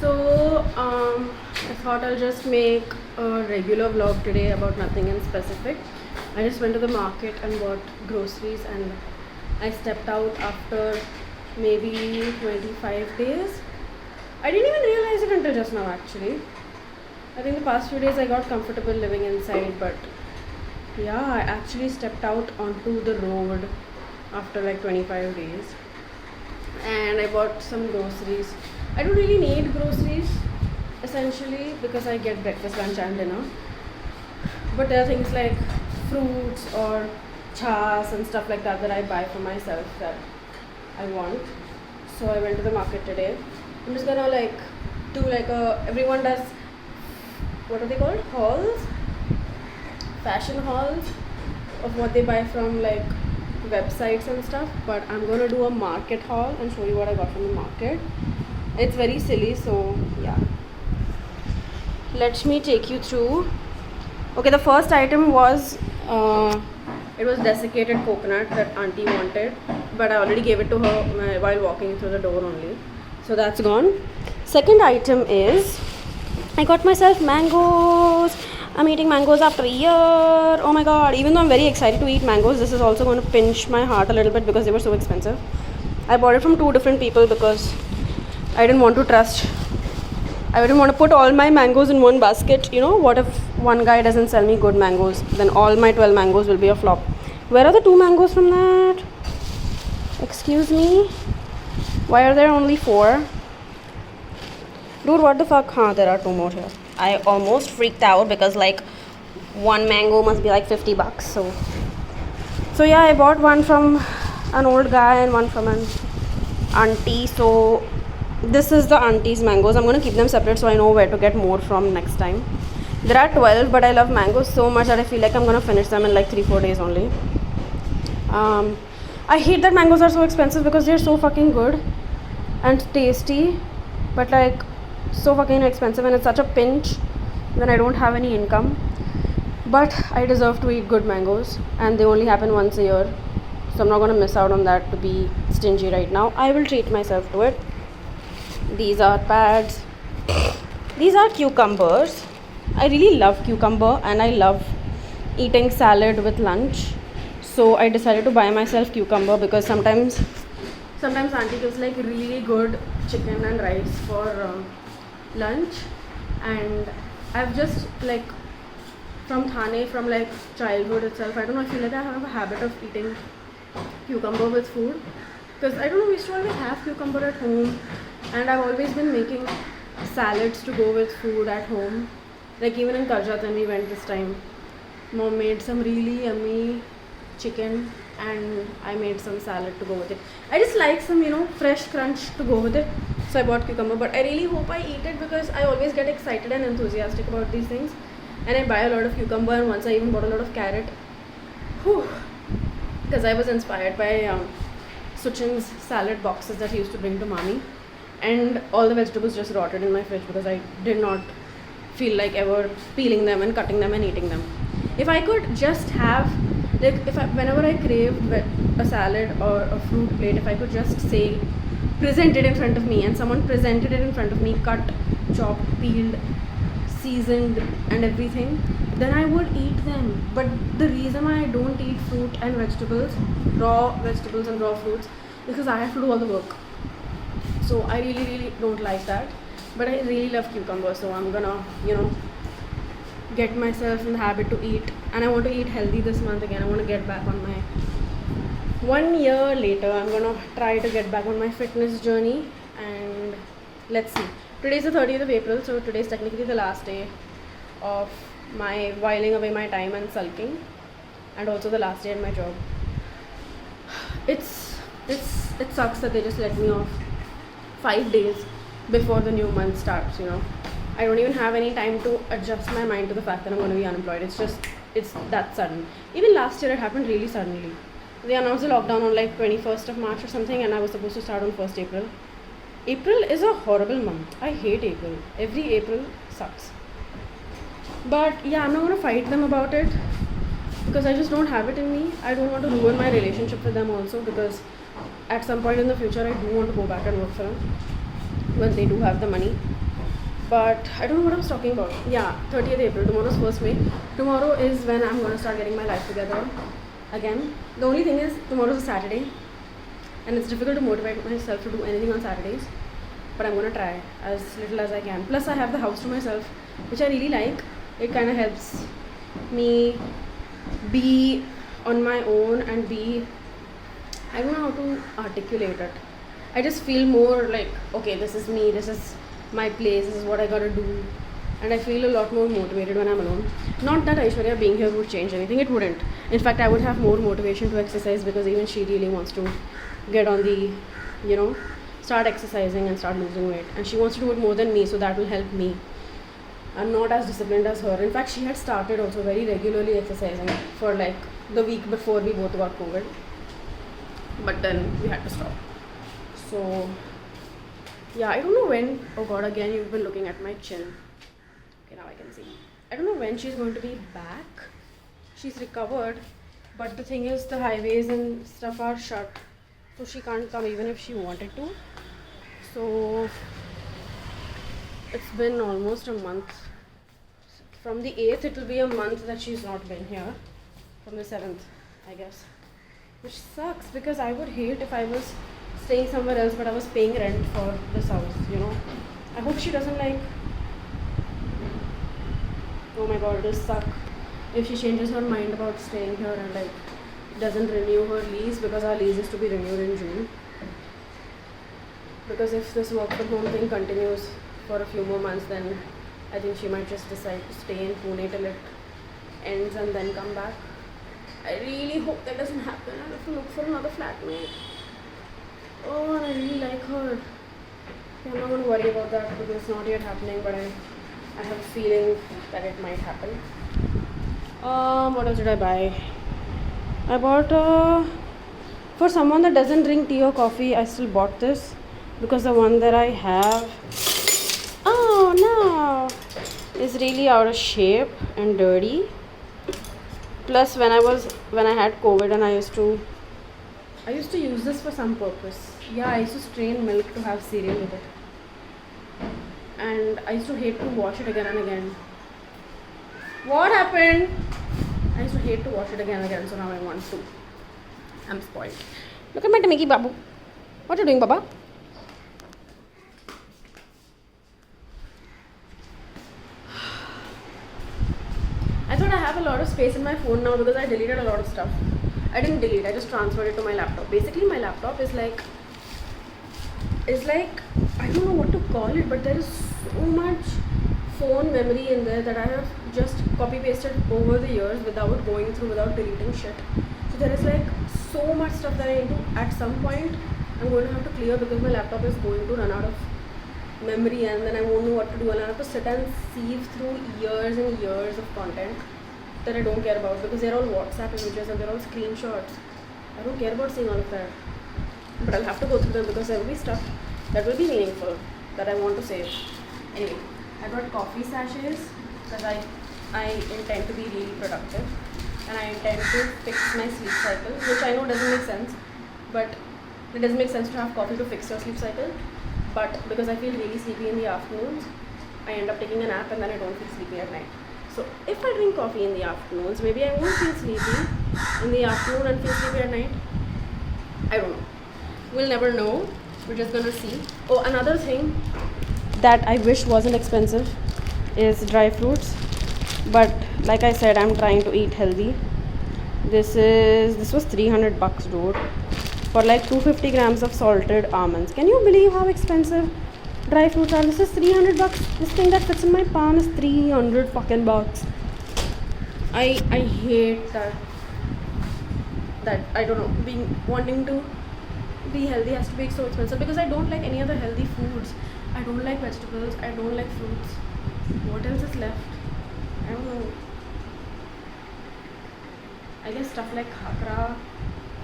I thought I'll just make a regular vlog today about nothing in specific. I just went to the market and bought groceries, and I stepped out after maybe 25 days. I didn't even realize it until just now actually. I think the past few days I got comfortable living inside, but yeah, I actually stepped out onto the road after like 25 days. And I bought some groceries. I don't really need groceries essentially because I get breakfast, lunch and dinner. But there are things like fruits or chas and stuff like that that I buy for myself that I want. So I went to the market today. I'm just gonna do everyone does, what are they called? Hauls? Fashion hauls of what they buy from websites and stuff, but I'm gonna do a market haul and show you what I got from the market. It's very silly, so yeah. Let me take you through. Okay, the first item was it was desiccated coconut that auntie wanted, but I already gave it to her while walking through the door only, so that's gone. Second item is I got myself mangoes. I'm eating mangoes after a year. Oh my god, even though I'm very excited to eat mangoes, this is also going to pinch my heart a little bit because they were so expensive. I bought it from two different people because I didn't want to put all my mangoes in one basket. You know, what if one guy doesn't sell me good mangoes? Then all my 12 mangoes will be a flop. Where are the two mangoes from that? Excuse me? Why are there only 4? Dude, what the fuck? There are 2 more here. I almost freaked out because one mango must be 50 bucks. So yeah, I bought one from an old guy and one from an auntie. So this is the auntie's mangoes. I'm gonna keep them separate so I know where to get more from next time. There are 12, but I love mangoes so much that I feel like I'm gonna finish them in 3-4 days only. I hate that mangoes are so expensive because they're so fucking good and tasty, but so fucking expensive, and it's such a pinch when I don't have any income. But I deserve to eat good mangoes, and they only happen once a year, so I'm not gonna miss out on that to be stingy right now. I will treat myself to it. These are pads. These are cucumbers. I really love cucumber and I love eating salad with lunch, so I decided to buy myself cucumber because sometimes auntie gives really good chicken and rice for lunch, and I've just from Thane, from childhood itself, I don't know, I feel like I have a habit of eating cucumber with food because I don't know, we used to always have cucumber at home, and I've always been making salads to go with food at home. Even in Karjat when we went this time, mom made some really yummy chicken and I made some salad to go with it. I just like some fresh crunch to go with it, so I bought cucumber. But I really hope I eat it because I always get excited and enthusiastic about these things, and I buy a lot of cucumber, and once I even bought a lot of carrot. Because I was inspired by Suchin's salad boxes that he used to bring to mommy, and all the vegetables just rotted in my fridge because I did not feel like ever peeling them and cutting them and eating them. If I could just have whenever I craved a salad or a fruit plate, if I could just say present it in front of me, and someone presented it in front of me, cut, chopped, peeled, seasoned and everything, then I would eat them. But the reason why I don't eat fruit and vegetables, raw vegetables and raw fruits, is because I have to do all the work. So I really don't like that. But I really love cucumber, so I'm gonna get myself in the habit to eat, and I want to eat healthy this month again. I want to get back on my 1 year later. I'm gonna try to get back on my fitness journey, and let's see. Today's the 30th of April, so today's technically the last day of my whiling away my time and sulking, and also the last day at my job. It sucks that they just let me off 5 days before the new month starts. I don't even have any time to adjust my mind to the fact that I'm going to be unemployed. It's that sudden. Even last year it happened really suddenly. They announced the lockdown on 21st of March or something, and I was supposed to start on 1st April. April is a horrible month. I hate April. Every April sucks. But yeah, I'm not going to fight them about it because I just don't have it in me. I don't want to ruin my relationship with them also, because at some point in the future I do want to go back and work for them when they do have the money. But I don't know what I was talking about. Yeah, 30th April. Tomorrow's 1st May. Tomorrow is when I'm going to start getting my life together again. The only thing is, tomorrow's a Saturday. And it's difficult to motivate myself to do anything on Saturdays. But I'm going to try as little as I can. Plus, I have the house to myself, which I really like. It kind of helps me be on my own and be... I don't know how to articulate it. I just feel more like, okay, this is me, this is my place, this is what I gotta do. And I feel a lot more motivated when I'm alone. Not that Aishwarya being here would change anything, it wouldn't. In fact, I would have more motivation to exercise because even she really wants to get on the, start exercising and start losing weight. And she wants to do it more than me, so that will help me. I'm not as disciplined as her. In fact, she had started also very regularly exercising for like the week before we both got COVID. But then we had to stop. So, yeah, I don't know when. Oh god, again, you've been looking at my chin. Okay, now I can see. I don't know when she's going to be back. She's recovered. But the thing is, the highways and stuff are shut. So she can't come even if she wanted to. So, it's been almost a month. From the 8th, it will be a month that she's not been here. From the 7th, I guess. Which sucks because I would hate if I was staying somewhere else but I was paying rent for this house, I hope she doesn't like... Oh my god, it will suck if she changes her mind about staying here and like doesn't renew her lease, because our lease is to be renewed in June. Because if this work from home thing continues for a few more months, then I think she might just decide to stay in Pune till it ends and then come back. I really hope that doesn't happen. I'll have to look for another flatmate. Oh, and I really like her. Okay, I'm not going to worry about that because it's not yet happening, but I have a feeling that it might happen. What else did I buy? I bought, for someone that doesn't drink tea or coffee, I still bought this because the one that I have, oh no, is really out of shape and dirty. Plus, when I had COVID and I used to use this for some purpose. Yeah, I used to strain milk to have cereal with it. And I used to hate to wash it again and again. What happened? I used to hate to wash it again and again, so now I want to. I'm spoiled. Look at my Tamiki Babu. What are you doing, Baba? I thought I have a lot of space in my phone now because I deleted a lot of stuff. I didn't delete, I just transferred it to my laptop. Basically, my laptop is like, I don't know what to call it, but there is so much phone memory in there that I have just copy pasted over the years without going through, without deleting shit. So there is like so much stuff that I need to, at some point, I'm going to have to clear because my laptop is going to run out of memory and then I won't know what to do and I have to sit and sieve through years and years of content that I don't care about because they're all WhatsApp images and they're all screenshots. I don't care about seeing all of that. But I'll have to go through them because there will be stuff that will be meaningful that I want to save. Anyway, I got coffee sachets because I intend to be really productive and I intend to fix my sleep cycle, which I know doesn't make sense, but it doesn't make sense to have coffee to fix your sleep cycle. But because I feel really sleepy in the afternoons, I end up taking a nap and then I don't feel sleepy at night. So if I drink coffee in the afternoons, maybe I won't feel sleepy in the afternoon and feel sleepy at night. I don't know. We'll never know. We're just gonna see. Oh, another thing that I wish wasn't expensive is dry fruits. But like I said, I'm trying to eat healthy. This was $300, dude. For like 250 grams of salted almonds. Can you believe how expensive dry fruits are? This is $300. This thing that fits in my palm is 300 fucking bucks. I hate that I don't know, wanting to be healthy has to be so expensive because I don't like any other healthy foods. I don't like vegetables, I don't like fruits. What else is left? I don't know. I guess stuff like khakra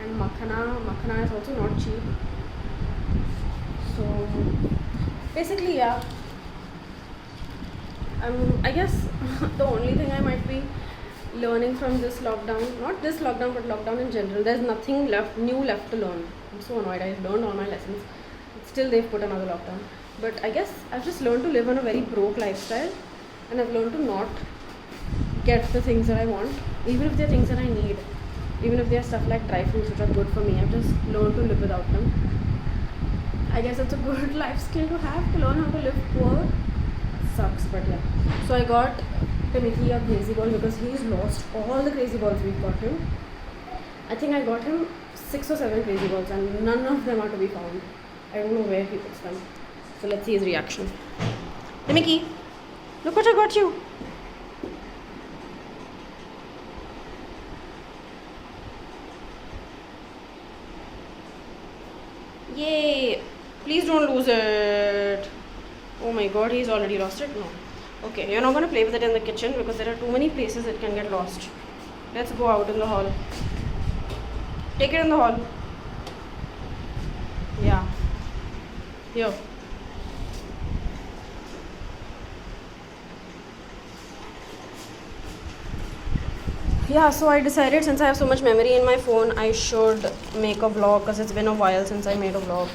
and makhana is also not cheap. So basically, yeah, I guess the only thing I might be learning from this lockdown, not this lockdown but lockdown in general, there's nothing new left to learn. I'm so annoyed. I learned all my lessons. It's Still, they've put another lockdown. But I guess I've just learned to live on a very broke lifestyle, and I've learned to not get the things that I want, even if they're things that I need. Even if they're stuff like dry fruits, which are good for me, I've just learned to live without them. I guess it's a good life skill to have, to learn how to live poor. Sucks, but yeah. So I got Timothy a crazy ball because he's lost all the crazy balls we've got him. I think I got him 6 or 7 crazy balls and none of them are to be found. I don't know where he puts them. So let's see his reaction. Timothy, look what I got you. Yay! Please don't lose it. Oh my god, he's already lost it? No. Okay, you're not going to play with it in the kitchen because there are too many places it can get lost. Let's go out in the hall. Take it in the hall. Yeah. Here. Yeah, so I decided since I have so much memory in my phone, I should make a vlog because it's been a while since I made a vlog.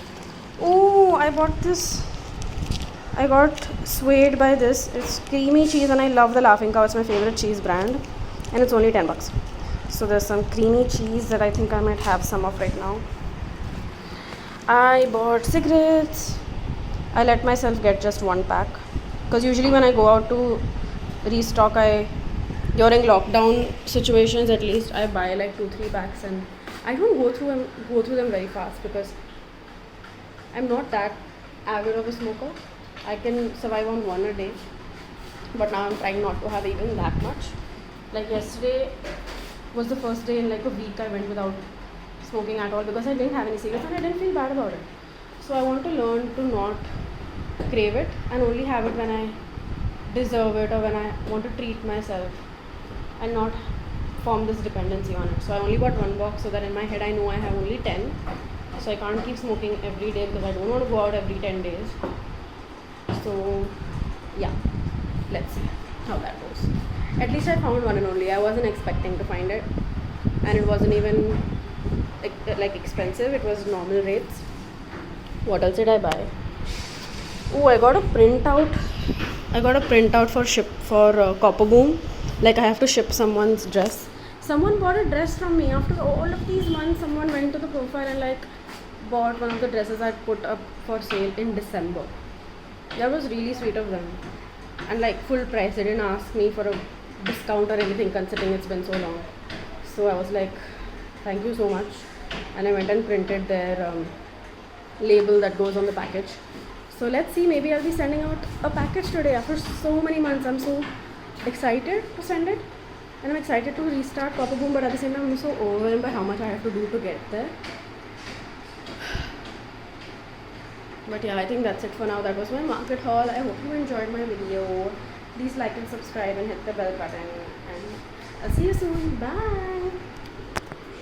Oh, I bought this. I got swayed by this. It's creamy cheese and I love the Laughing Cow. It's my favorite cheese brand and it's only 10 bucks. So there's some creamy cheese that I think I might have some of right now. I bought cigarettes. I let myself get just 1 pack because usually when I go out to restock, during lockdown situations at least, I buy like 2-3 packs and I don't go through them very fast because I'm not that avid of a smoker. I can survive on 1 a day, but now I'm trying not to have even that much. Like yesterday was the first day in like a week I went without smoking at all because I didn't have any cigarettes and I didn't feel bad about it. So I want to learn to not crave it and only have it when I deserve it or when I want to treat myself and not form this dependency on it. So I only bought 1 box so that in my head I know I have only 10. So I can't keep smoking every day because I don't want to go out every 10 days. So yeah, let's see how that goes. At least I found one and only. I wasn't expecting to find it and it wasn't even like expensive. It was normal rates. What else did I buy? Oh, I got a printout for Copper Boom. Like I have to ship someone's dress. Someone bought a dress from me after all of these months. Someone went to the profile and like bought one of the dresses I put up for sale in December. That was really sweet of them and like full price. They didn't ask me for a discount or anything considering it's been so long. So I was like, thank you so much, and I went and printed their label that goes on the package. So let's see, maybe I'll be sending out a package today after so many months. I'm so excited to send it and I'm excited to restart Copper Boom, but at the same time I'm so overwhelmed by how much I have to do to get there. But yeah, I think that's it for now. That was my market haul. I hope you enjoyed my video. Please like and subscribe and hit the bell button and I'll see you soon. Bye.